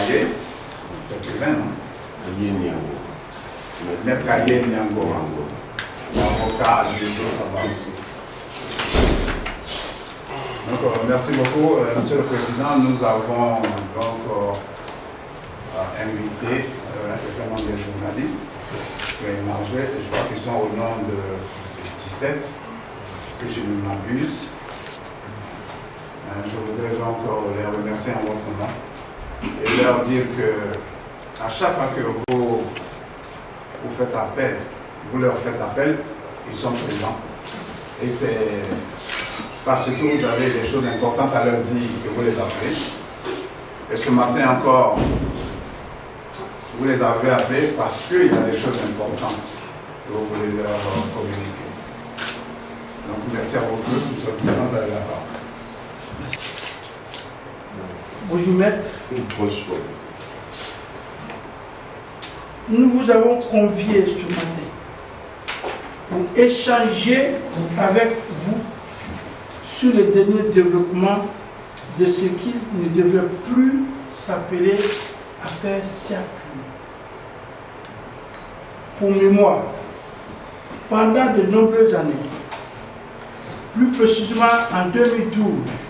Aye, c'est écrivain, non? Maître Aye Niango, l'avocat du aussi. Donc, merci beaucoup, Monsieur le Président. Nous avons donc invité un certain nombre de journalistes qui ont émargé. Je crois qu'ils sont au nombre de 17, si je ne m'abuse. Je voudrais donc les remercier en votre nom et leur dire que à chaque fois que vous faites appel, vous leur faites appel, ils sont présents. Et c'est parce que vous avez des choses importantes à leur dire que vous les appelez. Et ce matin encore, vous les avez appelés parce qu'il y a des choses importantes que vous voulez leur communiquer. Donc merci à vous tous, nous sommes présents à la parole. Bonjour maître. Nous vous avons convié ce matin pour échanger avec vous sur le dernier développement de ce qui ne devrait plus s'appeler affaire Siak Primo. Pour mémoire, pendant de nombreuses années, plus précisément en 2012,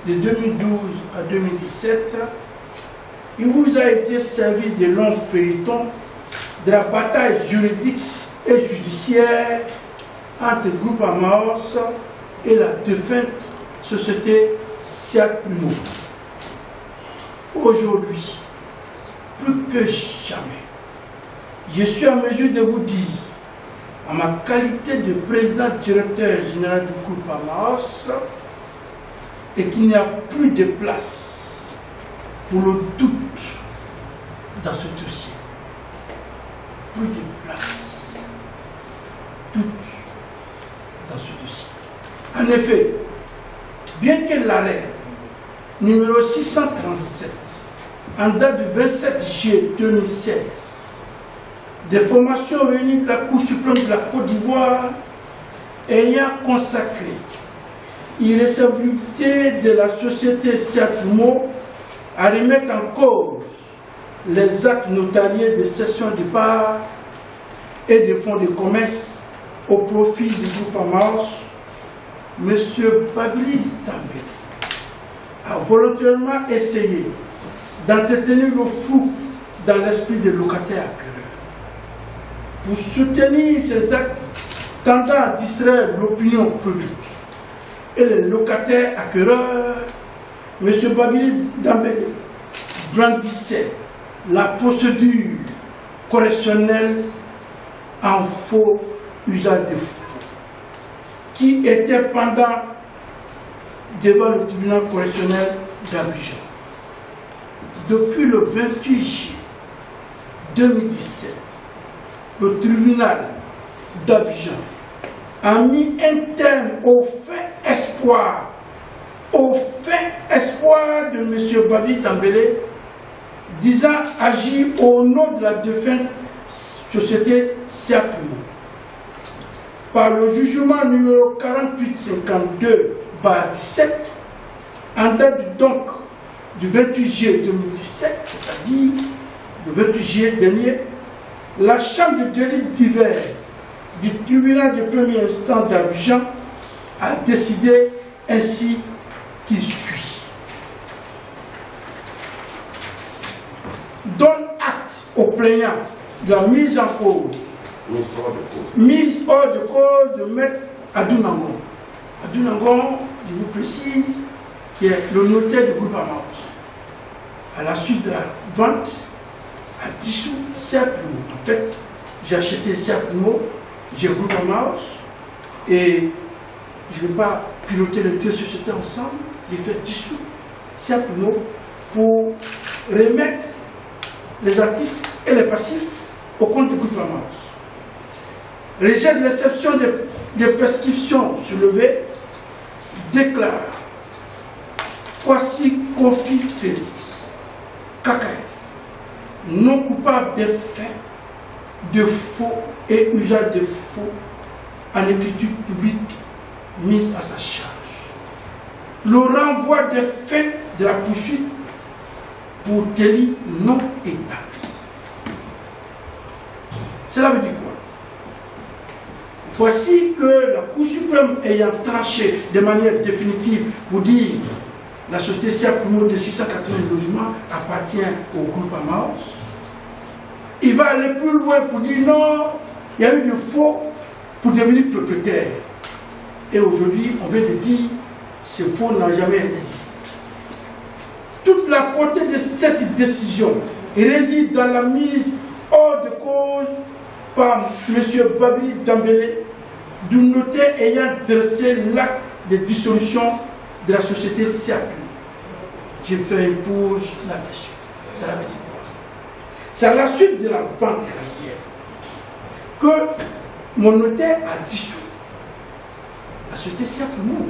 de 2012 à 2017, il vous a été servi de longs feuilletons de la bataille juridique et judiciaire entre le groupe Amaos et la défunte société Siak Primo. Aujourd'hui, plus que jamais, je suis en mesure de vous dire, en ma qualité de président directeur général du groupe Amaos, et qu'il n'y a plus de place pour le doute dans ce dossier. Plus de place. Doute dans ce dossier. En effet, bien que l'arrêt numéro 637, en date du 27 juillet 2016, des formations réunies de la Cour suprême de la Côte d'Ivoire ayant consacré l'irrecevabilité de la société Siak Primo à remettre en cause les actes notariés de cession de parts et de fonds de commerce au profit du groupe Amaos, M. Babili Tambélé a volontairement essayé d'entretenir le flou dans l'esprit des locataires acquéreurs. Pour soutenir ces actes tendant à distraire l'opinion publique et les locataires acquéreurs, M. Babili Tambélé brandissait la procédure correctionnelle en faux usage de faux, qui était pendant devant le tribunal correctionnel d'Abidjan. Depuis le 28 juillet 2017, le tribunal d'Abidjan a mis un terme au fin espoir de M. Babili Tambélé, disant agir au nom de la défunte société Siak Primo. Par le jugement numéro 4852/17, en date donc du 28 juillet 2017, c'est-à-dire le 28 juillet dernier, la chambre de délit divers du tribunal de première instance d'Abidjan a décidé ainsi qu'il suit. Donne acte au plaignant de la mise en cause, mise hors de cause de maître Adou Nangon. Adou Nangon, je vous précise, qui est le notaire du groupe Amaos. À la suite de la vente, a dissous Siak Primo. En fait, j'ai acheté Siak Primo, j'ai le groupe Amaos, et je ne vais pas piloter les deux sociétés ensemble. J'ai fait dissous Siak Primo pour remettre les actifs et les passifs au compte du groupe Amaos. Rejette l'exception des prescriptions soulevées, déclare Kwasi Kofi Félix Kakaïf non coupable des faits de faux et usage de faux en écriture publique mise à sa charge. Le renvoi des faits de la poursuite pour délit non établi. Cela veut dire quoi? Voici que la Cour suprême ayant tranché de manière définitive pour dire la société Siak Primo de 680 logements appartient au groupe Amaos, il va aller plus loin pour dire non, il y a eu de faux pour devenir propriétaire. Et aujourd'hui, on vient de dire ce faux n'a jamais existé. Toute la portée de cette décision réside dans la mise hors de cause par M. Babili Dambélé, du notaire ayant dressé l'acte de dissolution de la société Siak Primo. Je me fais une pause là-dessus. Ça veut dire quoi? C'est à la suite de la vente régulière que mon notaire a dissous la société Siak Primo.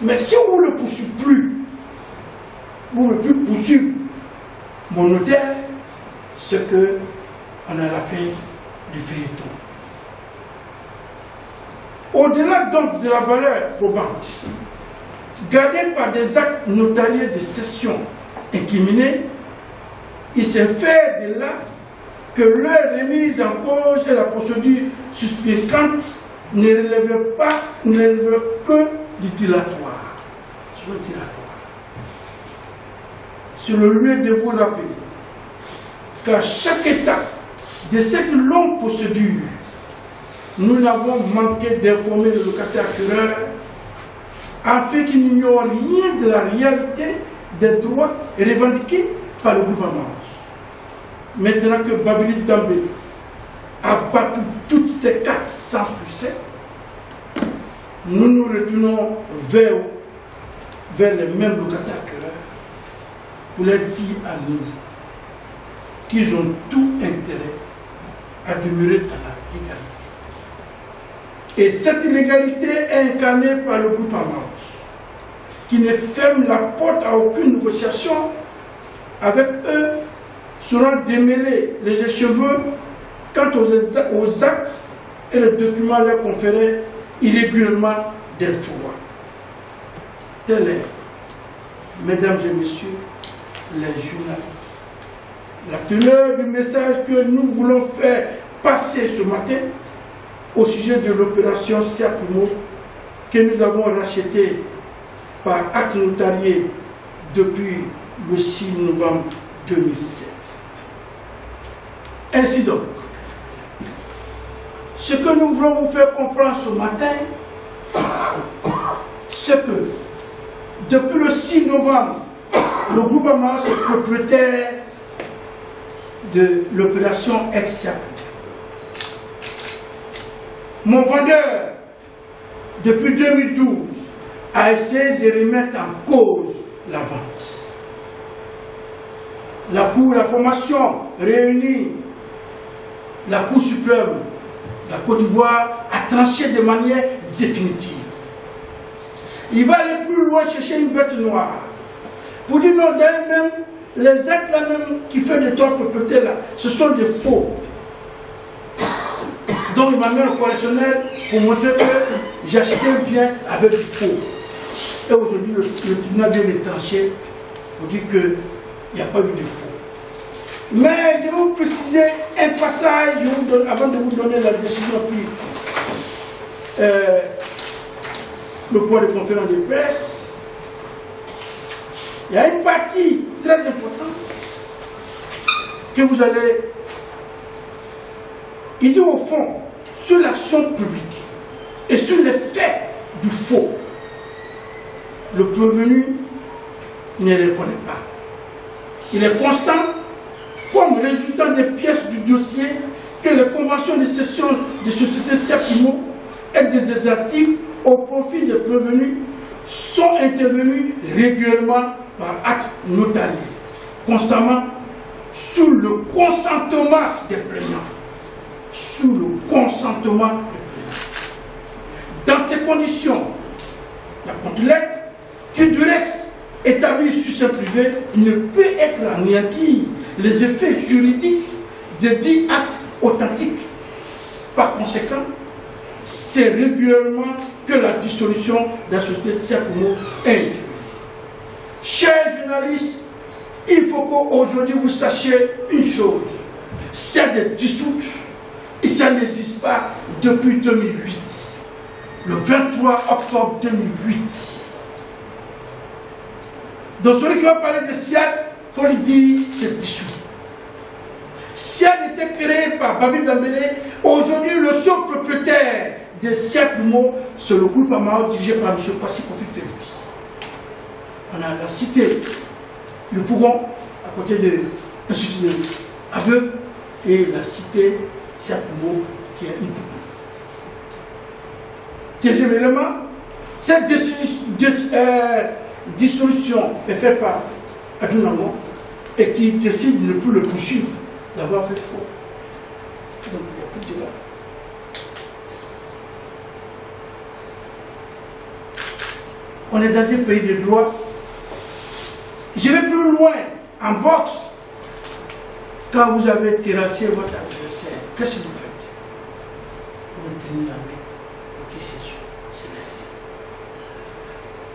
Mais si vous ne le poursuivez plus, vous ne pouvez plus poursuivre mon notaire, c'est que on a la fin du feuilleton. Au-delà donc de la valeur probante, gardée par des actes notariés de cession incriminés, il s'est fait de là que leur remise en cause et la procédure suspectante ne relèvent que du dilatoire. Sur le lieu de vous rappeler qu'à chaque étape de cette longue procédure, nous n'avons manqué d'informer le locataire acquéreur afin qu'il n'ignore rien de la réalité des droits revendiqués par le groupe Amaos. Maintenant que Babili Dambélé a battu toutes ces cartes sans succès, nous nous retournons vers les mêmes locataires acquéreurs pour leur dire à nous qu'ils ont tout intérêt à demeurer dans la légalité. Et cette illégalité est incarnée par le groupe Amaos, qui ne ferme la porte à aucune négociation avec eux, seront démêlés les cheveux quant aux actes et les documents leur conférés irrégulièrement des droits. Tel est, mesdames et messieurs, les journalistes, la teneur du message que nous voulons faire passer ce matin au sujet de l'opération Siak Primo que nous avons rachetée par acte notarié depuis le 6 novembre 2007. Ainsi donc, ce que nous voulons vous faire comprendre ce matin, c'est que depuis le 6 novembre, le groupe Amaos est propriétaire de l'opération ex-Siak Primo. Mon vendeur, depuis 2012, a essayé de remettre en cause la vente. La Cour de la formation réunie, la Cour suprême, la Côte d'Ivoire, a tranché de manière définitive. Il va aller plus loin chercher une bête noire. Pour dire non, d'ailleurs même, les actes là même qui font de tort propriété là, ce sont des faux. Donc il m'a mis au correctionnel pour montrer que j'ai acheté un bien avec du faux. Et aujourd'hui, le tribunal vient de trancher pour dire qu'il n'y a pas eu de faux. Mais je vais vous préciser un passage avant de vous donner la décision puis le point de conférence de presse. Il y a une partie très importante que vous allez... Il dit au fond, sur l'action publique et sur les faits du faux, le prévenu ne reconnaît pas. Il est constant comme résultat des pièces du dossier que les conventions de cession de sociétés Siak Primo et des actifs au profit des prévenus sont intervenus régulièrement par acte notarié, constamment sous le consentement des plaignants. Sous le consentement des plaignants. Dans ces conditions, la contrôlette, qui du reste établie sur ce privé, ne peut être anéantie les effets juridiques de dits actes authentiques. Par conséquent, c'est régulièrement que la dissolution de la société Siak Primo est intervenue. Chers journalistes, il faut faut qu'aujourd'hui vous sachiez une chose. SIAD est dissoute et ça n'existe pas depuis 2008. Le 23 octobre 2008. Donc celui qui va parler de SIAD, il faut lui dire c'est dissous. SIAD était créé par Babi Dambélé. Aujourd'hui, le seul propriétaire de SIAD Prumo, c'est le groupe Amao dirigé par M. Kwasi Kofi Félix. On a la cité Le Pouron, à côté de l'Institut Aveugle, et la cité SIAD Prumo, qui est une coupe. Deuxième élément, cette dissolution est faite par Adunango et qui décide de ne plus le poursuivre, d'avoir fait faux. Donc il n'y a plus de débat. On est dans un pays de droit. Je vais plus loin, en boxe. Quand vous avez terrassé votre adversaire, qu'est-ce que vous faites? Vous tenez la main pour qu'il s'élève.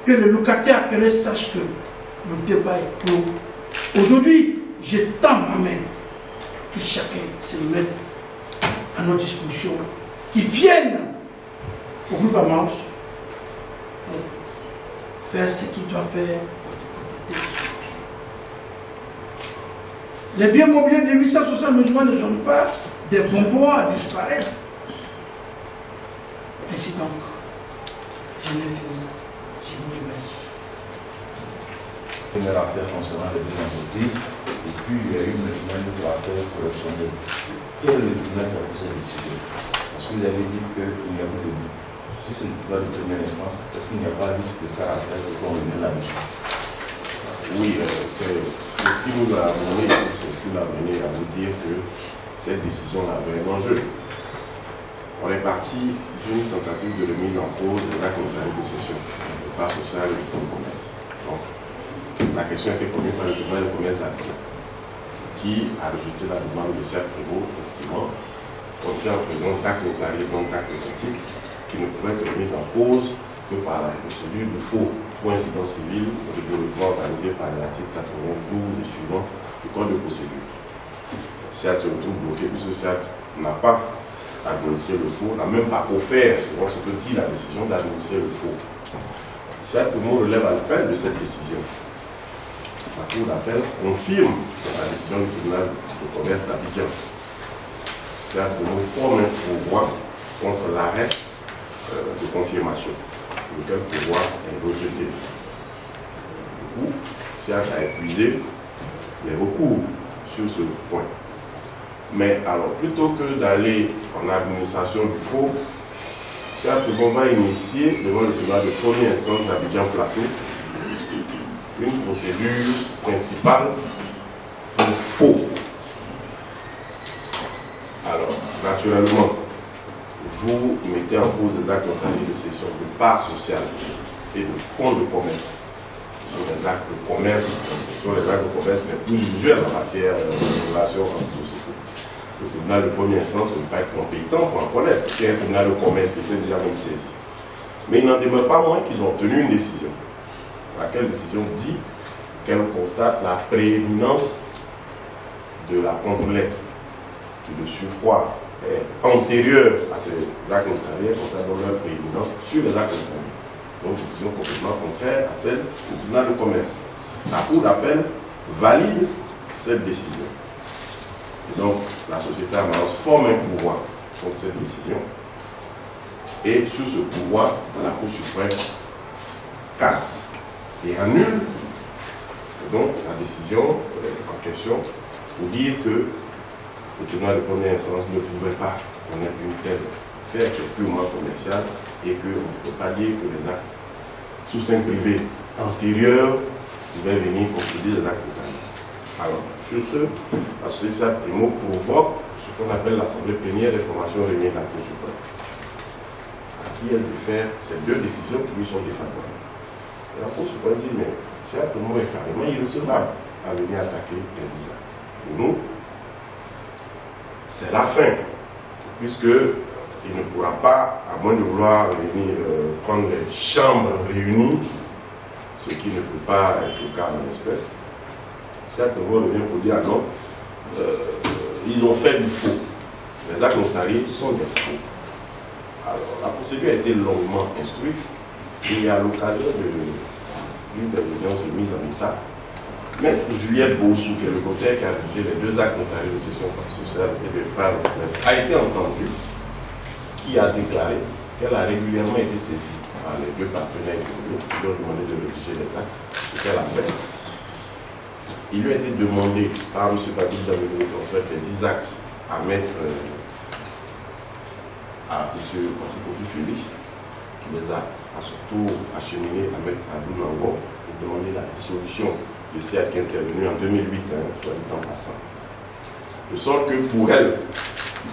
Que le locataire sache que le débat est clos. Aujourd'hui, je tends ma main, que chacun se mette à notre disposition, qui viennent au groupe Amaos pour faire ce qu'il doit faire pour les propriétés de son bien. Les biens mobiliers de 860 logements ne sont pas des bonbons à disparaître. Ainsi donc, j'en ai fini. Je vous remercie. Première affaire concernant les deux entreprises, et puis il y a eu maintenant une autre affaire correctionnelle. Quel est le tribunal qui a pris cette décision? Parce que vous avez dit qu'il n'y a plus de but. Si c'est le tribunal de première instance, est-ce qu'il n'y a pas risque de faire affaire pour revenir là-dessus? Oui, c'est ce qui nous a amené, c'est ce qui m'a amené à vous dire que cette décision avait un enjeu. On est parti d'une tentative de remise en cause de l'acte de négociation, le part social et le fonds de commerce. Donc, la question a été posée par le tribunal de commerce à Abidjan, qui a rejeté la demande de SIAD Prumo, estimant, compte en présence d'actes notariés, donc d'actes authentiques, qui ne pouvaient être remis en cause que par la procédure de faux incident civil au développement organisé par l'article 92 et suivant du Code de procédure. SIAD se retrouve bloqué puisque SIAD n'a pas administré le faux, n'a même pas offert, selon ce que dit la décision, d'administrer le faux. SIAD Prumo relève à l'appel de cette décision. La Cour d'appel confirme la décision du tribunal de commerce d'Abidjan. SIAD Prumo forme un pourvoi contre l'arrêt de confirmation, lequel pourvoi est rejeté. Du coup, SIAD a épuisé les recours sur ce point. Mais alors, plutôt que d'aller en administration du faux, SIAD Prumo va initier devant le tribunal de première instance d'Abidjan Plateau une procédure principale pour faux. Alors, naturellement, vous mettez en cause des actes notariés de cession de parts sociales et de fonds de commerce. Ce sont des actes de commerce, ce sont les actes de commerce les plus usuels en matière de relations entre sociétés. Le tribunal de première instance ne peut pas être compétent pour en connaître, c'est un tribunal de commerce qui était déjà même saisi. Mais il n'en demeure pas moins qu'ils ont obtenu une décision. Laquelle décision dit qu'elle constate la prééminence de la contre-lettre, qui de surcroît est antérieure à ces actes notariés, concernant leur prééminence sur les actes notariés. Donc décision complètement contraire à celle du tribunal de commerce. La Cour d'appel valide cette décision. Et donc la société Amaos forme un pouvoir contre cette décision. Et sur ce pouvoir, la Cour suprême casse et annule donc la décision en question pour dire que le tribunal de première instance ne pouvait pas connaître une telle affaire qui est purement commerciale et qu'on ne peut pas dire que les actes sous seing privé antérieurs pouvaient venir constituer des actes notariés. Alors, sur ce, la société SIAD Prumo provoque ce qu'on appelle l'Assemblée plénière des formations réunies de la Cour suprême, à qui elle veut faire ces deux décisions qui lui sont défavorables. Et la Cour suprême dit, mais SIAD Prumo est carrément irrecevable à venir attaquer les 10 actes. Pour nous, c'est la fin, puisqu'il ne pourra pas, à moins de vouloir venir prendre les chambres réunies, ce qui ne peut pas être le cas en espèce, Certes, on revient pour dire, ah non, ils ont fait du faux. Les actes notariés sont des faux. Alors, la procédure a été longuement instruite et à l'occasion d'une des audiences de mise en état, Maître Juliette Bouchou, qui est le notaire qui a rédigé les 2 actes notariés de cession sociale et de part de presse, a été entendue, qui a déclaré qu'elle a régulièrement été saisie par les 2 partenaires économiques qui lui ont demandé de rédiger les actes, ce qu'elle a fait. Il lui a été demandé par M. Babil de transmettre les 10 actes à M. Kofi Félix, qui les a à son tour acheminés à M. Adou Nango pour demander la dissolution de CIAD qui est intervenu en 2008, soit du temps passant. De sorte que pour elle,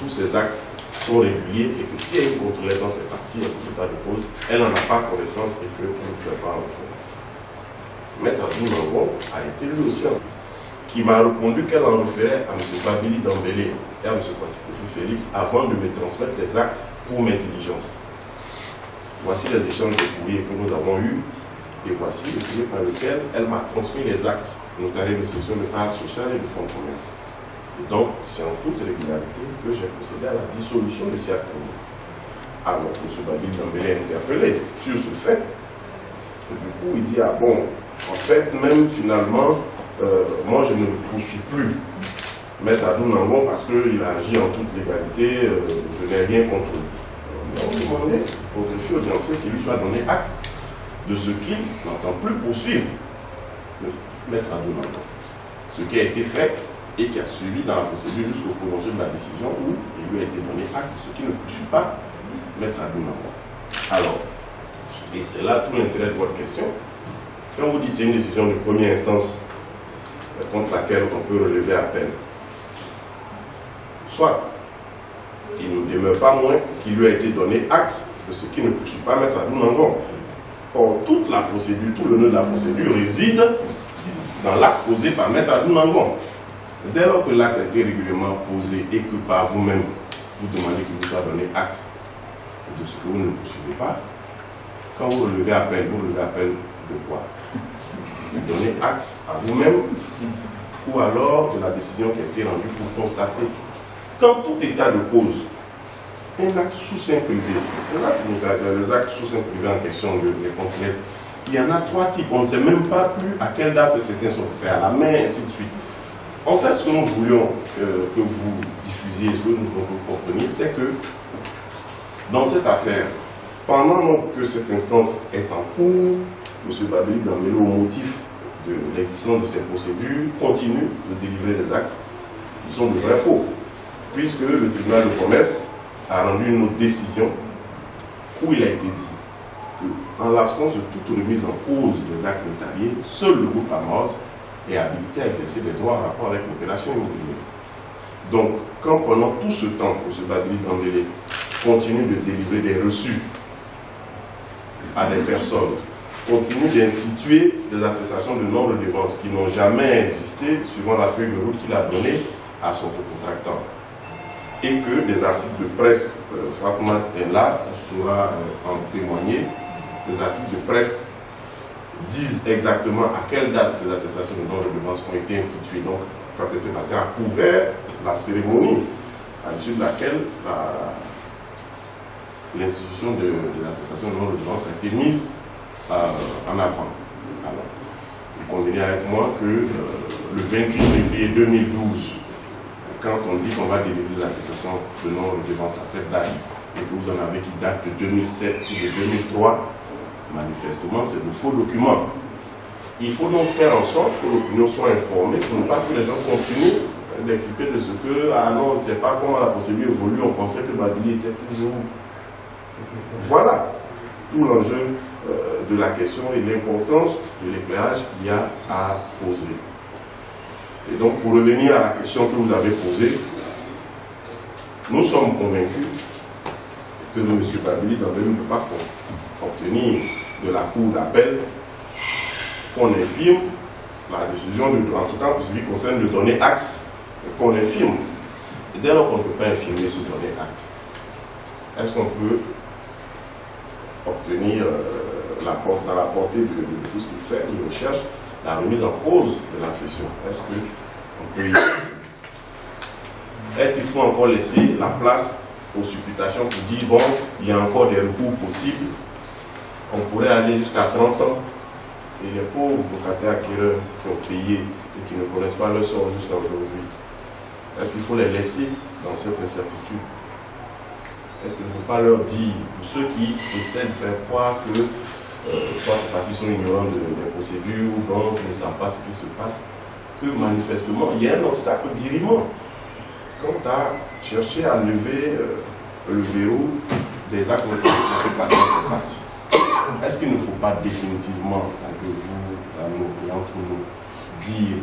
tous ces actes sont réguliers et que si elle contrôlait dans les parties en état de cause, elle n'en a pas connaissance et qu'elle ne peut pas en faire. Maître Adou Nango a été lui aussi qui m'a répondu qu'elle en référait à M. Babili Dambélé et à M. Kofi Félix avant de me transmettre les actes pour mes diligences. Voici les échanges de courriers que nous avons eus et voici le courrier par lequel elle m'a transmis les actes notariés de cession de parts sociales et de fonds de commerce. Et donc, c'est en toute régularité que j'ai procédé à la dissolution de CIAD. Alors, M. Babili Dambélé est interpellé sur ce fait. Et du coup, il dit, ah bon, en fait, même finalement, moi je ne poursuis plus Maître Adou Nango parce qu'il a agi en toute légalité, je n'ai rien contre lui. Nous avons demandé au greffier audiencier qu'il lui soit donné acte de ce qu'il n'entend plus poursuivre Maître Adou Nango. Ce qui a été fait et qui a suivi dans la procédure jusqu'au prolongement de la décision où il lui a été donné acte de ce qui ne poursuit pas Maître Adou Nango. Alors, et c'est là tout l'intérêt de votre question. Quand vous dites qu'il y a une décision de première instance contre laquelle on peut relever appel, soit il ne demeure pas moins qu'il lui a été donné acte de ce qui ne poursuit pas Maître Adou Nango. Or, toute la procédure, tout le nœud de la procédure réside dans l'acte posé par Maître Adou Nango. Dès lors que l'acte a été régulièrement posé et que par vous-même, vous demandez qu'il vous soit donné acte de ce que vous ne poursuivez pas, quand vous relevez appel, vous relevez appel de quoi? Vous donnez acte à vous-même ou alors de la décision qui a été rendue pour constater qu'en tout état de cause, un acte sous seing privé, les actes sous seing privé en question de les concrètes, il y en a 3 types. On ne sait même pas plus à quelle date certains sont faits, à la main, et ainsi de suite. En fait, ce que nous voulions que vous diffusiez, ce que nous voulons que vous compreniez, c'est que dans cette affaire, pendant que cette instance est en cours, M. Babili Dambélé, au motif de l'existence de ces procédures, continue de délivrer des actes qui sont de vrais faux, puisque le tribunal de commerce a rendu une autre décision où il a été dit qu'en l'absence de toute remise en cause des actes notariés, seul le groupe Amos est habilité à exercer des droits en rapport avec l'opération immobilière. Donc, quand pendant tout ce temps, M. Babili Dambélé continue de délivrer des reçus à des personnes, continue d'instituer des attestations de non-redevance qui n'ont jamais existé suivant la feuille de route qu'il a donnée à son contractant. Et que des articles de presse, Fatma est là, saura en témoigner, ces articles de presse disent exactement à quelle date ces attestations de non-redevance ont été instituées. Donc, Fatma a couvert la cérémonie à l'issue de laquelle l'institution de l'attestation de non-redevance a été mise en avant. Alors, vous convenez avec moi que le 28 février 2012, quand on dit qu'on va délivrer l'attestation de non-redevance à cette date, et que vous en avez qui datent de 2007 ou de 2003, manifestement, c'est de faux documents. Il faut donc faire en sorte que l'opinion soit informée, pour ne pas que les gens continuent d'expliquer de ce que, ah non, on ne sait pas comment la procédure évolue, on pensait que Babili était toujours. Voilà tout l'enjeu de la question et l'importance de l'éclairage qu'il y a à poser. Et donc, pour revenir à la question que vous avez posée, nous sommes convaincus que M. Babili Dambélé ne peut pas obtenir de la Cour d'appel qu'on infirme la décision, en tout cas pour ce qui concerne le donner acte, qu'on infirme. Et dès lors qu'on ne peut pas infirmer ce donner acte, est-ce qu'on peut obtenir dans la portée de tout ce qu'il fait, il recherche, la remise en cause de la cession. Est-ce qu'il faut encore laisser la place aux supputations pour dire, bon, il y a encore des recours possibles, on pourrait aller jusqu'à 30 ans, et les pauvres locataires acquéreurs qui ont payé et qui ne connaissent pas leur sort jusqu'à aujourd'hui, est-ce qu'il faut les laisser dans cette incertitude? Est-ce qu'il ne faut pas leur dire, pour ceux qui essaient de faire croire que soit c'est parce qu'ils sont ignorants des procédures ou donc ils ne savent pas ce qui se passe, que manifestement il y a un obstacle d'irriment quant à chercher à lever le verrou des actes qui ont fait passer entre parties. Est-ce qu'il ne faut pas définitivement, entre vous et entre nous, dire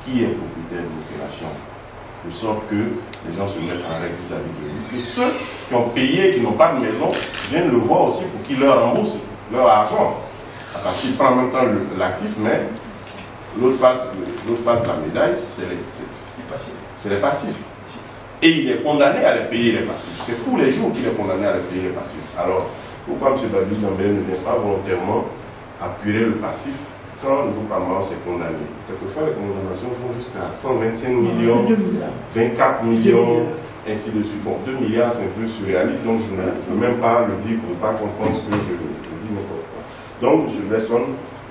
qui est propriétaire de l'opération, de sorte que les gens se mettent en règle vis-à-vis de lui. Et ceux qui ont payé et qui n'ont pas de maison viennent le voir aussi pour qu'il leur rembourse leur argent. Parce qu'il prend en même temps l'actif, mais l'autre face de la médaille, c'est les passifs. Et il est condamné à les payer les passifs. C'est tous les jours qu'il est condamné à les payer les passifs. Alors, pourquoi M. Babi Jambélé ne vient pas volontairement appuyer le passif quand le groupe Amaos est condamné? Quelquefois, les condamnations vont jusqu'à 125 millions, 24 millions, ainsi de suite. Bon, 2 milliards, c'est un peu surréaliste, donc je ne veux même pas le dire pour ne pas comprendre ce que je dis n'importe quoi. Donc, M. Besson,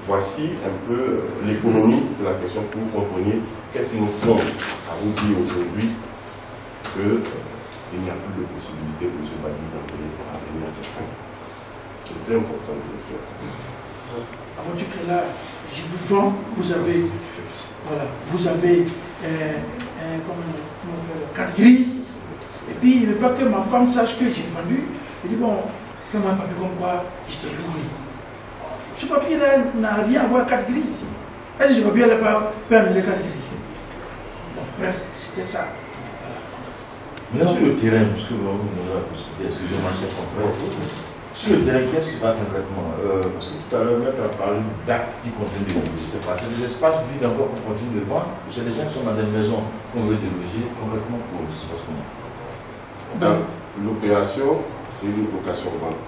voici un peu l'économie de la question pour que vous compreniez qu'est-ce qui nous fonde à vous dire aujourd'hui qu'il n'y a plus de possibilité pour M. Babi Jambélé pour parvenir à cette fin. C'est important de le faire. Avant que là, je vous vends, vous avez, voilà, vous avez carte grise. Et puis, il ne veut pas que ma femme sache que j'ai vendu. Il dit, bon, fais-moi un papier comme quoi je t'ai loué. Ce papier-là n'a rien à voir avec carte grise. Est-ce que ce papier-là peut annuler carte grise? Bon, bref, c'était ça. Mais sur le terrain, puisque vous avez la possibilité, est-ce que je marche concret? Sur le terrain, qu'est-ce qui se passe concrètement? Parce que tout à l'heure, Maître a parlé d'actes qui contiennent des logements. C'est pas, c'est des espaces vides encore qu'on continue de vendre, ou c'est des gens qui sont dans des maisons qu'on veut déloger concrètement pour le se passe comment? L'opération, c'est une location-vente.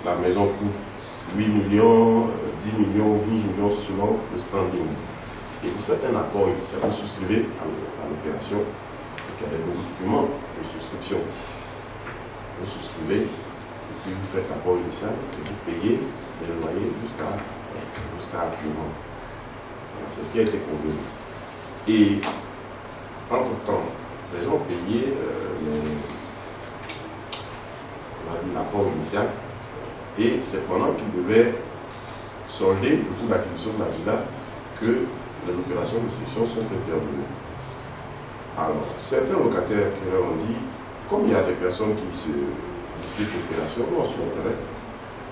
La maison coûte 8 millions, 10 millions, 12 millions selon le standing. Et vous faites un accord initial, vous souscrivez à l'opération. Il y a des documents de souscription. Vous souscrivez, et puis vous faites l'accord initial, et vous payez les loyers jusqu'à actuellement. Voilà, c'est ce qui a été convenu. Et entre-temps, les gens ont payé l'accord initial, et c'est pendant qu'ils devaient solder le coût d'acquisition de la villa que les opérations de cession sont intervenues. Alors, certains locataires qui leur ont dit, comme il y a des personnes qui se disputent l'opération, on souhaiterait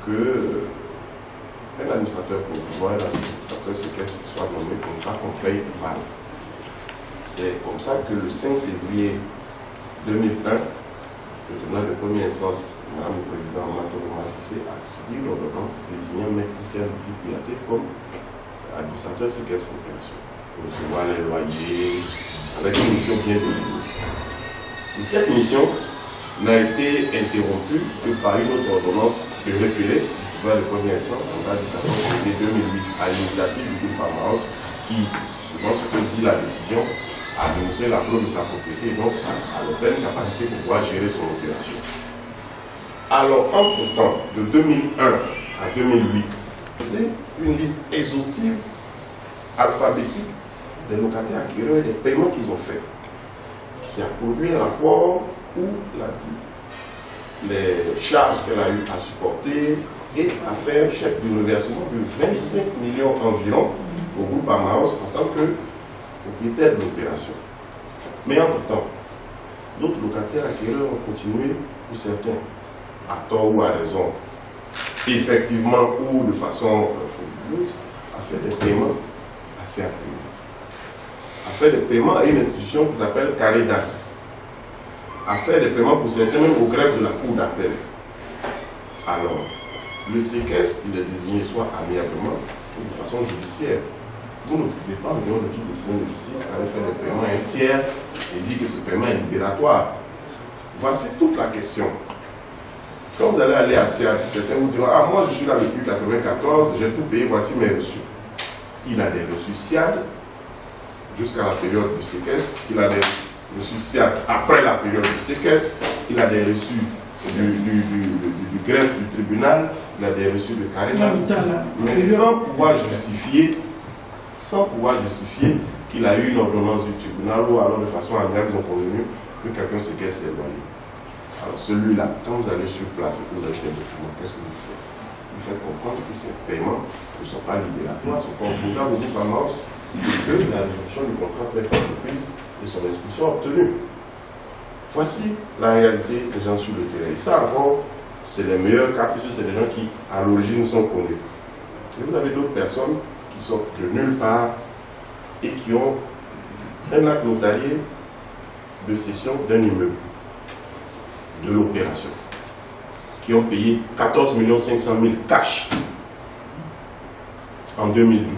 qu'un administrateur provisoire et un administrateur séquestre soit nommé comme ça qu'on paye mal. C'est comme ça que le 5 février 2001, le tribunal de première instance, Madame le Président Matoro Massissé, a signé l'ordonnance désignant M. Christian Petit-Piaté comme administrateur séquestre opération pour recevoir les loyers, avec une mission bien définie. Et cette mission n'a été interrompue que par une autre ordonnance de référé du tribunal de première instance en date du 14 février 2008 à l'initiative du groupe Amaos qui, selon ce que dit la décision, a démontré la preuve de sa propriété et donc a la pleine capacité pour pouvoir gérer son opération. Alors, entre-temps, de 2001 à 2008, c'est une liste exhaustive, alphabétique, des locataires acquéreurs et des paiements qu'ils ont faits, qui a produit un rapport où elle a dit les charges qu'elle a eu à supporter et à faire chèque de reversement de 25 millions environ au groupe Amaos en tant que propriétaire de l'opération. Mais entre-temps, d'autres locataires acquéreurs ont continué, pour certains, à tort ou à raison, effectivement ou de façon frauduleuse, à faire des paiements assez actifs. À faire des paiements à une institution qui s'appelle Caridas, à faire des paiements pour certains même au greffe de la cour d'appel. Alors, le séquestre, il est désigné soit amiablement ou de façon judiciaire. Vous ne pouvez pas, en dehors de toute décision de justice, aller faire des paiements à un tiers et dire que ce paiement est libératoire. Voici toute la question. Quand vous allez aller à CA, certains vous diront, ah moi je suis là depuis 1994, j'ai tout payé, voici mes reçus. il a des reçus SIAD jusqu'à la période du séquestre, il a des reçus SIAD après la période du séquestre, il a des reçus du greffe du tribunal, il a des reçus de Caritas, mais sans pouvoir justifier qu'il a eu une ordonnance du tribunal ou alors de façon amiable ils ont convenu que quelqu'un séquestre les loyers. Alors celui-là, quand vous allez sur place et que vous avez ces documents, qu'est-ce que vous faites? Vous faites comprendre que ces paiements ne sont pas libératoires, sont composables aux dépendances et que la résolution du contrat avec l'entreprise et son expulsion obtenue. Voici la réalité des gens sur le terrain. Et ça encore, c'est les meilleurs cas, puisque c'est des gens qui, à l'origine, sont connus. Et vous avez d'autres personnes qui sortent de nulle part et qui ont un acte notarié de cession d'un immeuble, de l'opération, qui ont payé 14 500 000 cash en 2012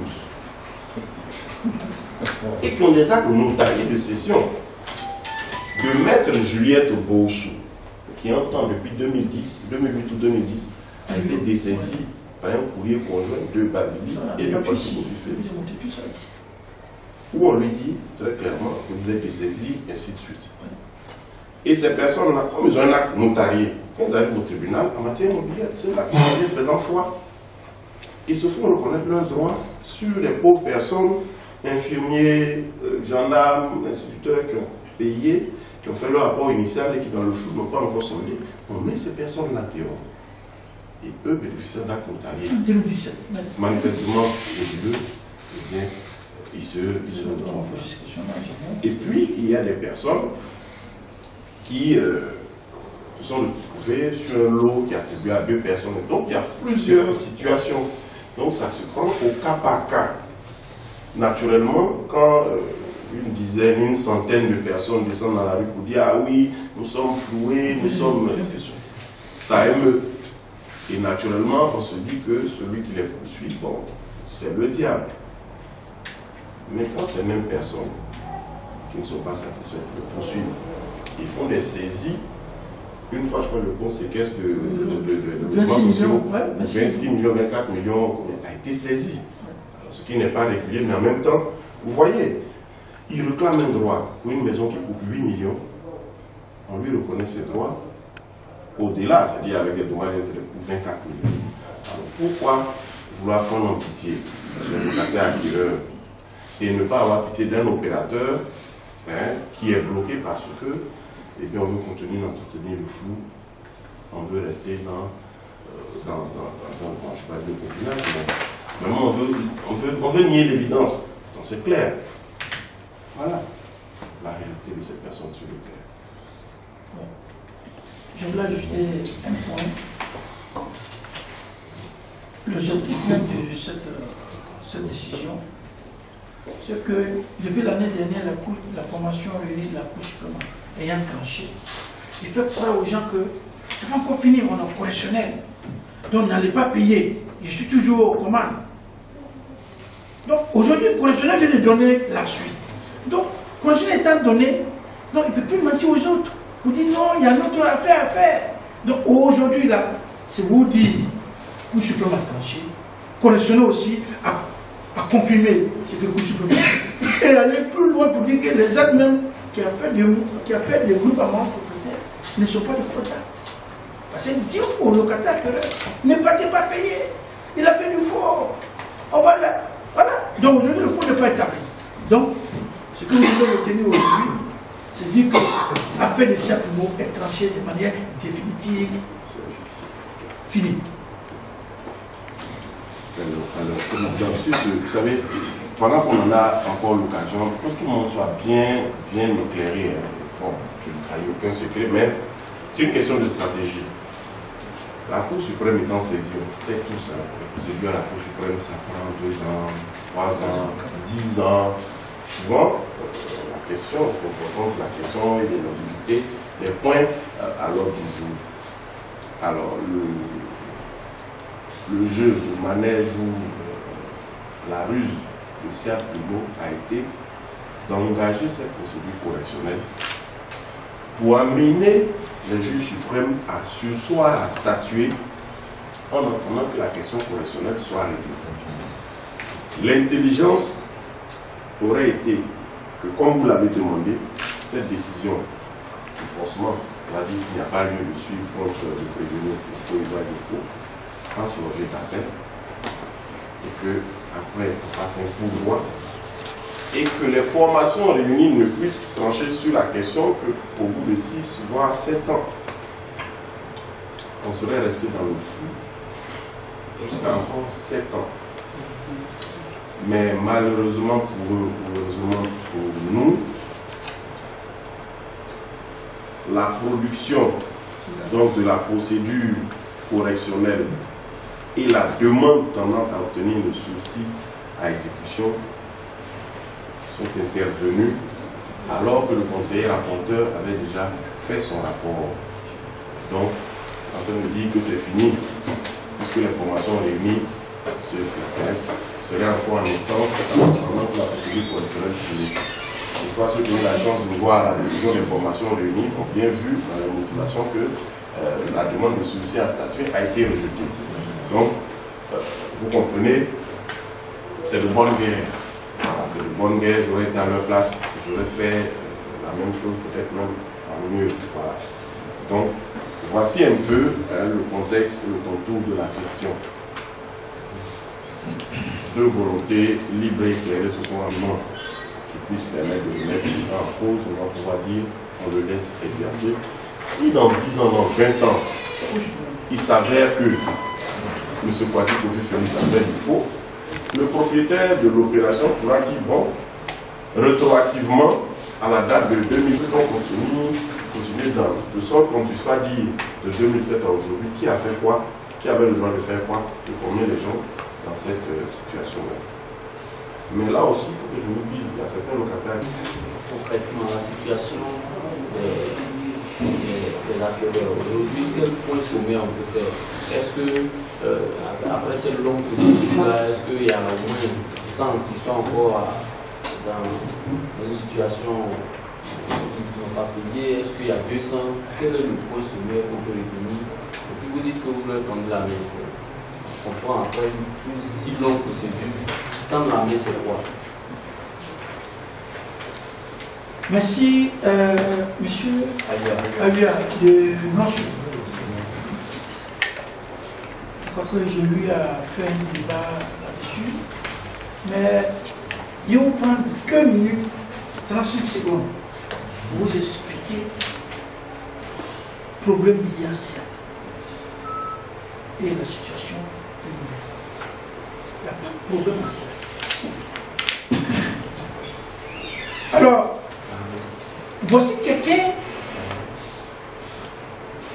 et qui ont des actes notariés de cession de maître Juliette Bouchou, qui en temps depuis 2010, 2008 ou 2010, a été dessaisi par un courrier conjoint de Babili et de Paul Félix, où on lui dit très clairement que vous êtes dessaisi, ainsi de suite. Et ces personnes-là, comme ils ont un acte notarié, quand ils arrivent au tribunal, en matière immobilière, c'est un acte notarié faisant foi. Ils se font reconnaître leurs droits sur les pauvres personnes, infirmiers, gendarmes, instituteurs qui ont payé, qui ont fait leur rapport initial et qui dans le flou n'ont pas encore sondé. On met ces personnes-là dehors. Et eux bénéficient d'actes notariés. 2017. Manifestement, les deux, eh bien, ils se retrouvent. Et puis, il y a des personnes qui se sont retrouvées sur un lot qui est attribué à 2 personnes. Donc, il y a plusieurs situations. Donc, ça se prend au cas par cas. Naturellement, quand une dizaine, une centaine de personnes descendent dans la rue pour dire « Ah oui, nous sommes floués, nous sommes... » Ça émeut. Et naturellement, on se dit que celui qui les poursuit, bon, c'est le diable. Mais quand ces mêmes personnes qui ne sont pas satisfaites le poursuivent, ils font des saisies. Une fois, je crois, le compte séquestre de 26 millions, 24 millions a été saisi. Ce qui n'est pas régulier, mais en même temps, vous voyez, il réclame un droit pour une maison qui coûte 8 millions. On lui reconnaît ses droits au-delà, c'est-à-dire avec des dommages d'intérêt pour 24 millions. Alors pourquoi vouloir prendre en pitié les locataires acquéreurs et ne pas avoir pitié d'un opérateur qui est bloqué parce que eh bien, on veut entretenir le flou, on veut rester dans je ne sais pas le copinage, mais vraiment on veut nier l'évidence. Donc c'est clair. Voilà la réalité de cette personne sur le terrain. Ouais. Je voulais ajouter un point. L'objectif même de cette décision, c'est que depuis l'année dernière, la formation unie de la Cour suprême ayant tranché, il fait croire aux gens que c'est pas encore fini, on est correctionnel. Donc n'allez pas payer. Je suis toujours aux commandes. Donc aujourd'hui, le correctionnel vient de donner la suite. Donc, le correctionnel étant donné, donc il ne peut plus mentir aux autres. Vous dites non, il y a une autre affaire à faire. Donc aujourd'hui, là, c'est vous dire, Cour suprême a tranché, correctionnel aussi a confirmé ce que Cour suprême a. Et aller plus loin pour dire que les actes même qui a fait des groupes à membres propriétaires ne sont pas de faux actes. Parce que dire au locataire que ne pas payer, il a fait du faux. On va là. Voilà. Donc aujourd'hui, le faux n'est pas établi. Donc, ce que nous devons retenir aujourd'hui, c'est dire que l'affaire de Siakumo est tranchée de manière définitive, finie. Alors, vous savez, pendant qu'on en a encore l'occasion, que tout le monde soit bien éclairé, bon, je ne trahis aucun secret, mais c'est une question de stratégie. La Cour suprême étant saisie, on sait tout ça. La procédure à la Cour suprême, ça prend 2 ans, 3 ans, 10 ans. Souvent, la question, l'importance de la question et de l'utilité, les points à l'ordre du jour. Alors, le jeu, le manège ou la ruse de Siakumo a été d'engager cette procédure correctionnelle pour amener les juges suprêmes à surseoir, à statuer en attendant que la question correctionnelle soit réglée. L'intelligence aurait été que, comme vous l'avez demandé, cette décision, qui forcément, on a dit qu'il n'y a pas lieu de suivre contre le prévenu pour faux et droit de faux, fasse l'objet d'appel, et que après on fasse un pourvoi, et que les formations réunies ne puissent trancher sur la question que au bout de 6 voire 7 ans, on serait resté dans le flou jusqu'à encore 7 ans. Mais malheureusement pour eux, heureusement pour nous, la production donc de la procédure correctionnelle et la demande tendant à obtenir le sursis à exécution sont intervenus alors que le conseiller rapporteur avait déjà fait son rapport. Donc, en train de dire que c'est fini, puisque les formations réunies seraient encore en instance pendant que la procédure correctionnelle finisse. Je crois que ceux qui ont eu la chance de voir la décision des formations réunies ont bien vu dans la motivation que la demande de sursis à statuer a été rejetée. Donc, vous comprenez, c'est de bonne guerre. C'est de bonne guerre, j'aurais été à leur place, j'aurais fait la même chose, peut-être même en mieux. Voilà. Donc, voici un peu le contexte et le contour de la question. Deux volontés libres et éclairées se sont rendement qui puissent permettre de mettre tout ça en cause, on va pouvoir dire, on le laisse exercer. Si dans 10 ans, dans 20 ans, il s'avère que M. Kwasi Kofi Félix a fait défaut, le propriétaire de l'opération pourra dire, bon, rétroactivement, à la date de 2000, on continue de sorte qu'on ne puisse pas dire de 2007 à aujourd'hui qui a fait quoi, qui avait le droit de faire quoi, et combien de gens dans cette situation-là. Mais là aussi, il faut que je vous dise, il y a certains locataires. Concrètement, la situation des acquéreurs aujourd'hui, quel point sommet on peut faire? Est-ce que, après cette longue procédure-là, est-ce qu'il y a au moins 100 qui sont encore dans une situation où ils n'ont pas payé? Est-ce qu'il y a 200? Quel est le point sommet qu'on peut retenir? Et puis vous dites que vous leur tendez la main. On comprend après une si longue procédure. Tendre la main, c'est quoi? Merci, monsieur Abia de Nonsu. Je crois que je lui ai fait un débat là-dessus. Mais il va vous prendre 2 minutes, 35 secondes pour vous expliquer le problème lié à ça et la situation que nous vivons. Il n'y a pas de problème à ça. Alors, voici quelqu'un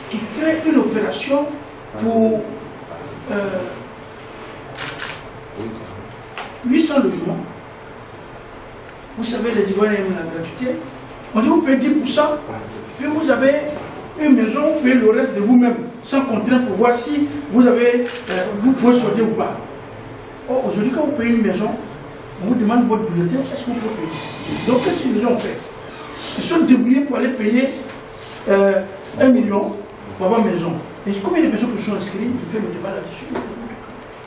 qui crée une opération pour 800 logements. Vous savez, les Ivoiriens aiment la gratuité. On dit vous payez 10%, puis vous avez une maison, vous payez le reste de vous-même, sans contrainte pour voir si vous avez, vous pouvez sortir ou pas. Or, aujourd'hui, quand vous payez une maison, on vous demande votre bulletin, est-ce que vous pouvez payer? Donc, qu'est-ce qu'ils ont fait? Ils sont débrouillés pour aller payer 1 million pour avoir une maison. Et combien de personnes qui sont inscrites? Je fais le débat là-dessus.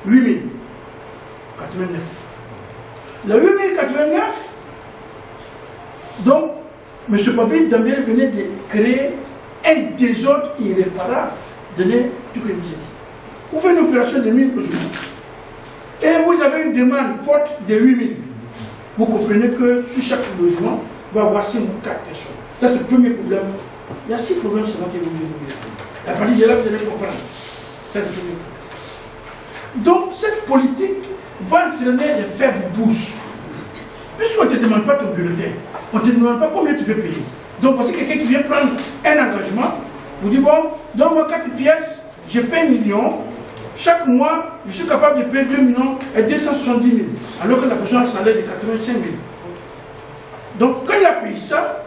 8089. Le 8089, donc, M. Patrick Damien venait de créer un désordre irréparable. Donnez tout ce que je vous ai dit. Vous faites une opération de 1000 aujourd'hui. Et vous avez une demande forte de 8000. Vous comprenez que sur chaque logement, il va y avoir 5 ou 4 personnes. C'est le premier problème. Il y a 6 problèmes seulement que vous avez. À partir de là, vous allez comprendre. C'est le premier problème. Donc, cette politique va entraîner des faibles bourses. Puisqu'on ne te demande pas ton bulletin, on ne te demande pas combien tu peux payer. Donc, voici quelqu'un qui vient prendre un engagement. Vous dit, bon, donne-moi 4 pièces, je paye 1 million. Chaque mois, je suis capable de payer 2 millions et 270 000, alors que la personne a un salaire de 85 000. Donc, quand il a payé ça,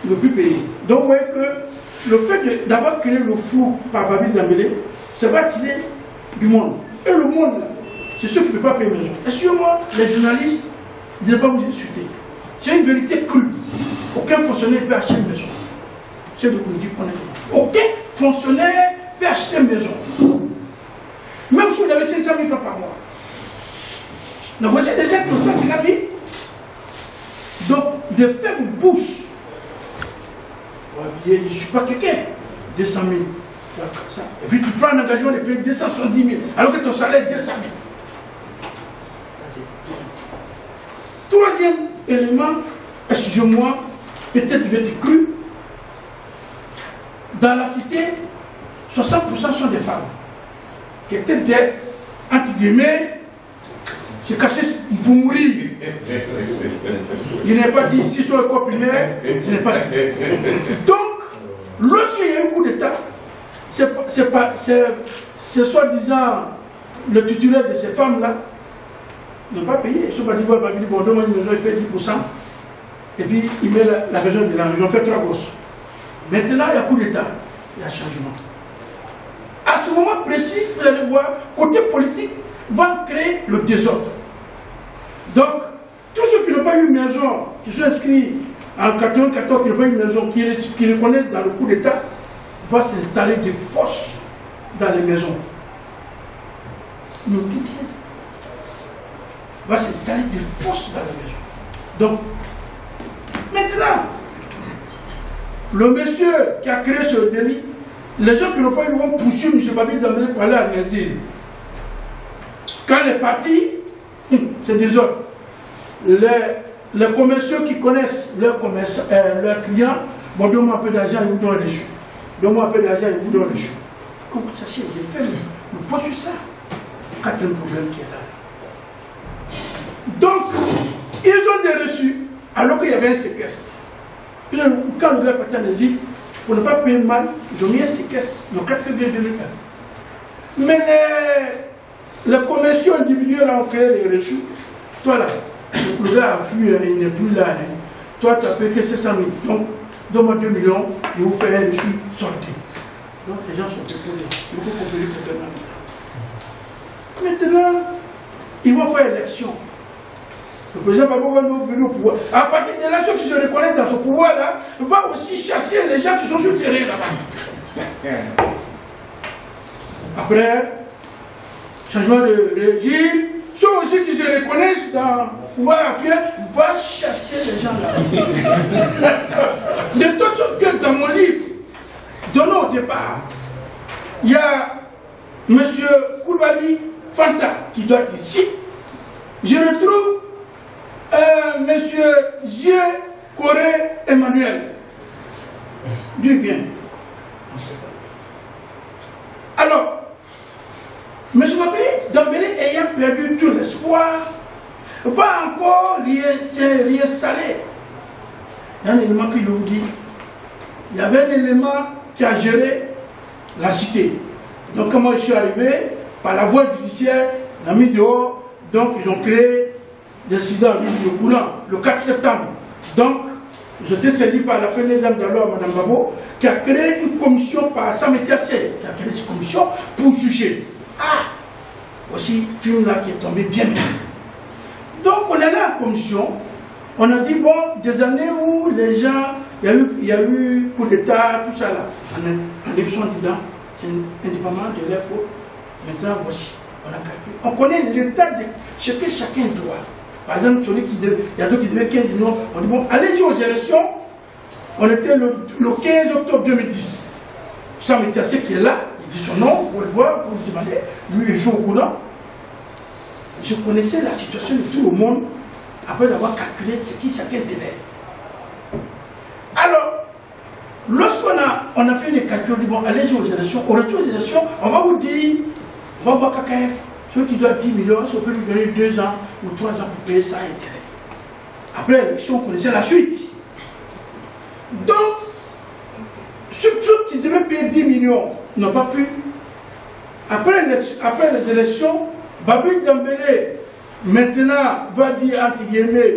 il ne veut plus payer. Donc, vous voyez que le fait d'avoir créé le flou par Babil Dambélé, ça va attirer du monde. Et le monde, là, c'est ceux qui ne peuvent pas payer maison. Excusez-moi, les journalistes, ils ne vont pas vous insulter. C'est une vérité crue. Aucun fonctionnaire ne peut acheter une maison. C'est de vous le dire honnêtement. Aucun fonctionnaire peut acheter une maison. Même si vous avez 500 000 francs par mois. Donc voici des gens qui ont 150 000. Donc, des faibles bourses. Je ne suis pas quelqu'un. 200 000. Et puis tu prends un engagement de payer 270 000, alors que ton salaire est 200 000. Troisième élément, excusez-moi, peut-être je vais te cru. Dans la cité, 60% sont des femmes. Qui étaient des, entre guillemets, se cacher pour mourir. Je n'ai pas dit, si sont école primaire, je n'ai pas dit. Donc, lorsqu'il y a un coup d'État, c'est soi-disant le titulaire de ces femmes-là n'ont pas payé. Ils sont pas dit, bon, donne-moi une maison, il paye 10%. Et puis, il met la région de l'argent, fait 3 gosses. Maintenant, il y a coup d'État, il y a changement. À ce moment précis, vous allez voir, côté politique, va créer le désordre. Donc, tous ceux qui n'ont pas eu une maison, qui sont inscrits en 94, qui n'ont pas eu une maison, qui reconnaissent dans le coup d'État, va s'installer des fosses dans les maisons. Notez bien. Va s'installer des fosses dans les maisons. Donc, maintenant, le monsieur qui a créé ce délit, les gens qui n'ont pas eu vont poursuivre M. Babi Dambélé pour aller à l'asile. Quand il est parti, c'est désordre. Les commerciaux qui connaissent leurs clients, bon, donne-moi un peu d'argent, ils vous donnent les choux. Donne-moi un peu d'argent, ils vous donnent les choux. Comme vous sachiez, j'ai fait le poids sur ça. Quatrième problème qui est là. Donc, ils ont des reçus, alors qu'il y avait un séquestre. Quand le gars est parti en exil, pour ne pas payer mal, ils ont mis un séquestre le 4 février 2004. Mais les commerciaux individuels ont créé les reçus. Toi là, le gars a fui, il n'est plus là. Hein. Toi, tu as payé que 700 000. Donc, donne-moi 2 millions, et vous faites un reçu sorti. Donc, les gens sont déposés. Il faut qu'on paye le problème. Maintenant, ils vont faire élection. Le président Babou va nous venir au pouvoir. À partir de là, ceux qui se reconnaissent dans ce pouvoir-là, va aussi chasser les gens qui sont sur le terrain là-bas. Après, changement de régime, ceux aussi qui se reconnaissent dans le pouvoir actuel, va chasser les gens là-bas. De toute sorte que dans mon livre, donné au départ, il y a M. Koulibaly Fanta qui doit être ici. Je retrouve Monsieur Zieux Corée Emmanuel. Du bien. Alors, M. Babi Dambélé ayant perdu tout l'espoir, va encore se réinstaller. Il y a un élément que je vous dis. Il y avait un élément qui a géré la cité. Donc, comment je suis arrivé? Par la voie judiciaire, il a mis dehors, donc ils ont créé l'incident le courant, le 4 septembre. Donc, j'étais saisi par la première dame d'alors, Mme Babo, qui a créé une commission par Sametiassé, qui a créé cette commission pour juger. Ah! Voici le film là qui est tombé bien bien. Donc, on est là en commission, on a dit, bon, des années où les gens, il y a eu coup d'État, tout ça là, en élection dedans, c'est indépendamment de leur faute. Maintenant, voici, on a calculé. On connaît l'état de ce que chacun doit. Par exemple, celui qui devait, il y a d'autres qui devaient 15 millions. On dit, bon, allez-y aux élections. On était le 15 octobre 2010. Sam Etiassé qui est là, il dit son nom, vous le voir, vous le demandez. Lui, il joue au courant. Je connaissais la situation de tout le monde après avoir calculé ce qui chacun devait. Alors, lorsqu'on a fait les calculs, on dit, bon, allez-y aux élections. Au retour aux élections, on va vous dire, on va voir KKF. Ceux qui doivent 10 millions, ça peut lui donner 2 ans ou 3 ans pour payer ça à intérêt. Après l'élection, on connaissait la suite. Donc, ceux qui devaient payer 10 millions n'ont pas pu. Après les élections, Babi Dambélé, maintenant, va dire, entre guillemets,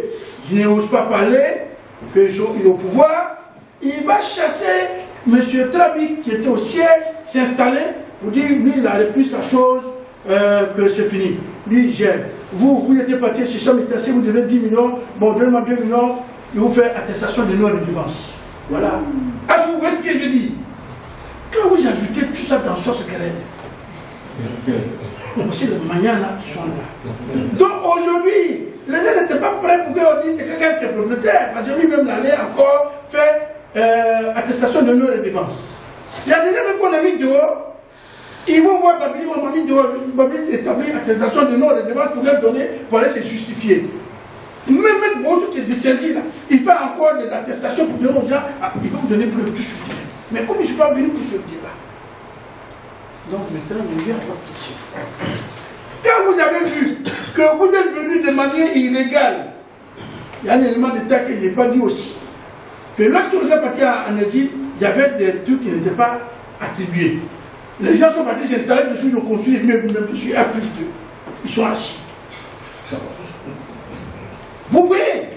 je n'ose pas parler, qu'il est au pouvoir, il va chasser M. Trabi, qui était au siège, s'installer, pour dire, lui, il a repris sa chose, que c'est fini. Lui, il gère. Vous étiez parti chez Sam Etiassé, vous devez 10 millions, bon, donnez-moi 2 millions, il vous fait attestation de non-réduvance. Voilà. Ah, vous voyez ce que je dis? Quand vous ajoutez tout ça dans sauce graine, aussi les manianas qui sont là. Donc aujourd'hui, les gens n'étaient pas prêts pour qu'on dise que c'est quelqu'un qui est propriétaire, parce que lui-même l'année encore fait attestation de non-redevance. Il y a des gens qu'on a mis dehors, ils vont voir Babili, on m'a mis dehors, Babili établit attestation de non-redevance pour leur donner, pour aller se justifier. Même Bosso qui est dessaisi là, il fait encore des attestations pour donner aux gens, il va vous donner preuve tout suite. Mais comme je ne suis pas venu pour ce débat, donc maintenant il vient à votre question. Quand vous avez vu que vous êtes venu de manière illégale, il y a un élément d'état que je n'ai pas dit aussi. Que lorsque vous êtes parti en exil, il y avait des trucs qui n'étaient pas attribués. Les gens sont partis s'installer dessus, ils ont construit des meubles même dessus, à plus de deux. Ils sont assis. Vous voyez?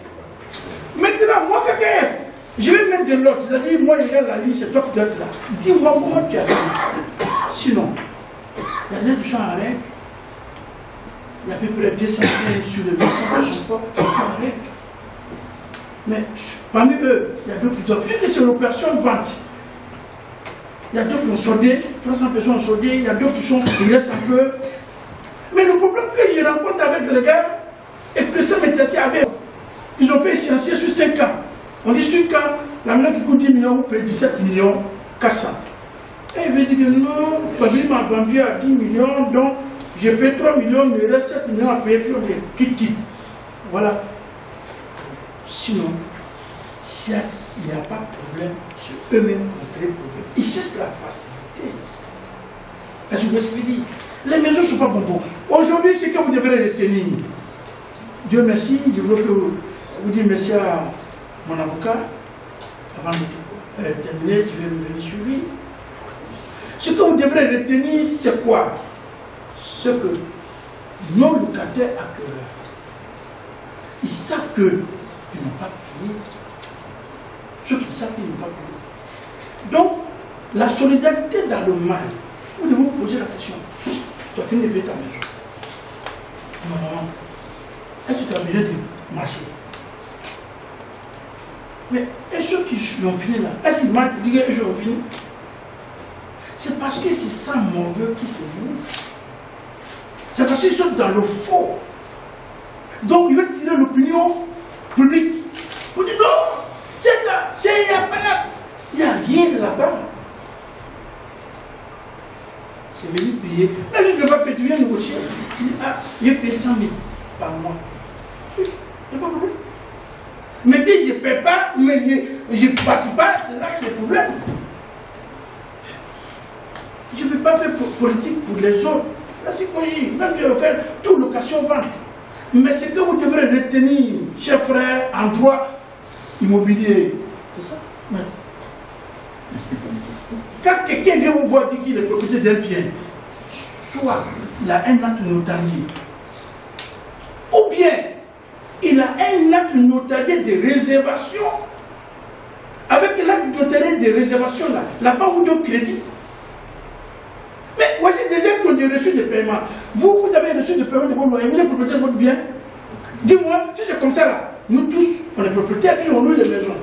Maintenant, moi, KKF, je vais mettre de l'ordre. C'est-à-dire, moi, il y a la liste, c'est toi qui dois être là. Dis-moi comment tu as fait. Sinon, il y a des gens qui sont en règle. Il y a à peu près 200 sur le 200 qui sont en règle. Mais parmi eux, il y a d'autres qui doivent. Puisque c'est l'opération vente. Il y a d'autres qui ont soldé, 300 personnes ont soldé, il y a d'autres qui sont, il reste un peu. Mais le problème que je rencontre avec les gars, et que ça m'intéressait avec. Ils ont fait échéancier sur 5 ans. On dit sur 5 ans, la monnaie qui coûte 10 millions, vous payez 17 millions 400. Et il veut dire que non, Babili m'a vendu à 10 millions, donc j'ai payé 3 millions, mais il reste 7 millions à payer, puis on est quitte. Voilà. Sinon, s'il n'y a pas de problème, c'est eux-mêmes qui ont créé le problème. Ils cherchent la facilité. Parce que je vous explique, les maisons ne sont pas bonbons. Aujourd'hui, c'est que vous devrez retenir. Dieu merci, je veux que vous dire merci à mon avocat. Avant de terminer, je vais revenir sur lui. Ce que vous devrez retenir, c'est quoi? Ce que nos locataires accueillent. Ils savent qu'ils n'ont pas payé. Ceux qui savent qu'ils n'ont pas payé. Donc, la solidarité dans le mal, vous devez vous poser la question. Tu as fini de payer ta maison. Non. Est-ce que tu as besoin de marcher? Mais est-ce qu'ils ont fini là? Est-ce qu'ils marchent et qu'ils ont fini? C'est parce que c'est ça mauvais qui se bouge. C'est parce qu'ils sont dans le faux. Donc ils veulent tirer l'opinion publique. Vous dites non, c'est là, il n'y a pas là. Il n'y a rien là-bas. C'est venu payer. Mais lui, tu viens négocier. Il dit, ah, il paye 100 000 par mois. Il n'y a pas de problème. Mais dit, je ne paie pas, mais je ne passe pas, c'est là qu'il y a le problème. Je ne vais pas faire politique pour les autres. Là, c'est quoi, même je vais faire toute location-vente. Mais ce que vous devrez retenir, chers frères, en droit immobilier, c'est ça. Mais quand quelqu'un vient vous voir dire qu'il est propriétaire d'un bien, soit il a un acte notarié, ou bien il a un acte notarié de réservation. Avec l'acte notarié de réservation, la banque vous donne crédit. Mais voici des gens qui ont des reçus de paiement. Vous avez reçu de paiement de votre loyer, vous êtes propriétaire de votre bien. Dis-moi, si c'est comme ça là, nous tous, on est propriétaires, puis on loue les maisons.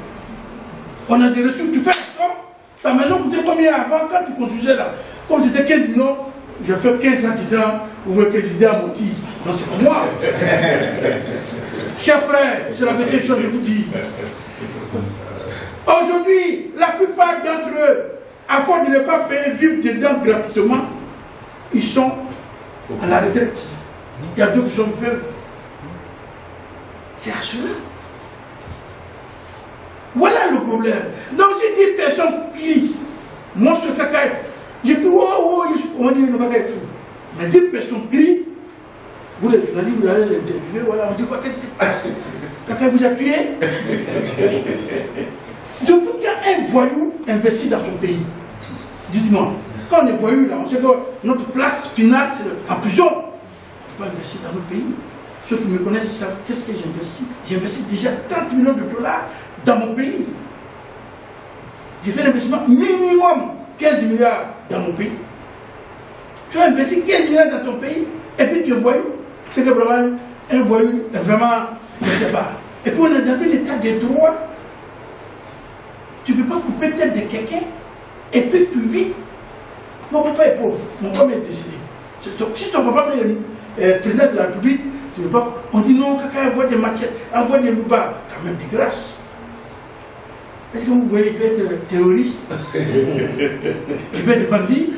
On a des reçus, tu fais la somme. Ta maison coûtait combien avant quand tu construisais là? Comme c'était 15 millions, j'ai fait 15 ans dedans, vous voyez que j'ai dit à mon petit. Non, c'est pour moi. Chers frères, c'est la vérité que je vous dis. Aujourd'hui, la plupart d'entre eux, à force de ne pas payer, vivre dedans gratuitement, ils sont à la retraite. Il y a d'autres qui sont veuves. C'est à cela. Voilà le problème. Donc si 10 personnes crient, moi ce KKF, je crie, oh, on dit le KKF fou. Mais 10 personnes crient, vous les journalistes, vous allez les interviewer, voilà, on dit quoi, qu'est-ce qui s'est passé? KKF vous a tué? Depuis qu'il y a un voyou investi dans son pays, dites-moi, quand on est voyou là, on sait que notre place finale c'est en prison. On ne peut pas investir dans notre pays. Ceux qui me connaissent savent qu'est-ce que j'investis. J'investis déjà 30 millions de dollars dans mon pays. J'ai fait un investissement minimum 15 milliards dans mon pays. Tu as investi 15 milliards dans ton pays et puis tu es voyou. C'est que vraiment un voyou est vraiment, je ne sais pas. Et puis on est dans un état de droit. Tu ne peux pas couper tête de quelqu'un et puis tu vis. Mon papa est pauvre, mon papa est décédé. Si ton papa est président de la République, on dit non, quelqu'un envoie des maquettes, envoie des loubas, quand même de grâce. Est-ce que vous voyez, il peut être terroriste, il peut être bandit.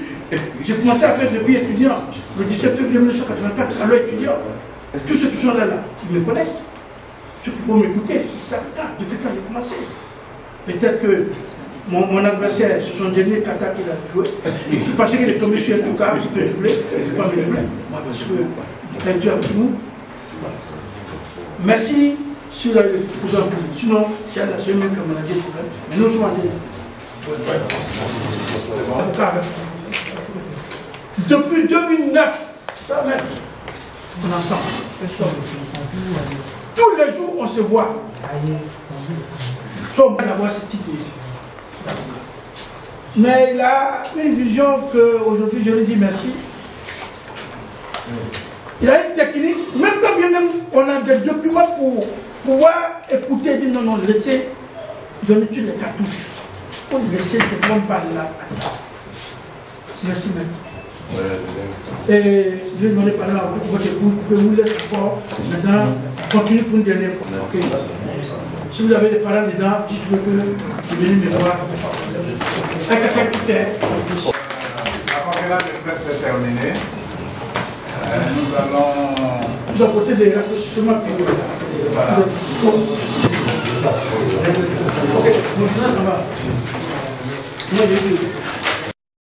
J'ai commencé à faire depuis étudiant, le 17 février 1984, alors étudiant. Tous ceux qui sont là, ils me connaissent. Ceux qui vont m'écouter, ils savent depuis quand j'ai commencé. Peut-être que mon adversaire, ce son dernier kata qu'il a joué, il pensait qu'il est tombé sur un touca, il peut doubler, il ne peut pas me doubler. Moi, parce que tu as avec nous. Merci sur le programme public. Sinon, c'est la seule même qu'on a des problèmes. Mais nous sommes en train de... Depuis 2009, ça même, on est ensemble. Tous les jours, on se voit. Sauf d'avoir ce type de... Mais il a une vision qu'aujourd'hui, je lui dis merci. Il a une technique, même quand bien même on a des documents pour pouvoir écouter et dire non, non, laissez donner toutes les cartouches. Il faut laisser ce qu'on parle là. Merci, maître. Et je vais demander par là à votre épouse, vous pouvez vous laisser encore. Maintenant, continuez pour une dernière fois. Okay. Si vous avez des parents dedans, dites-le que vous venez me voir. La conférence de presse est terminée. Nous allons... Vous apportez des rafraîchissements. Voilà. Ok, ça va.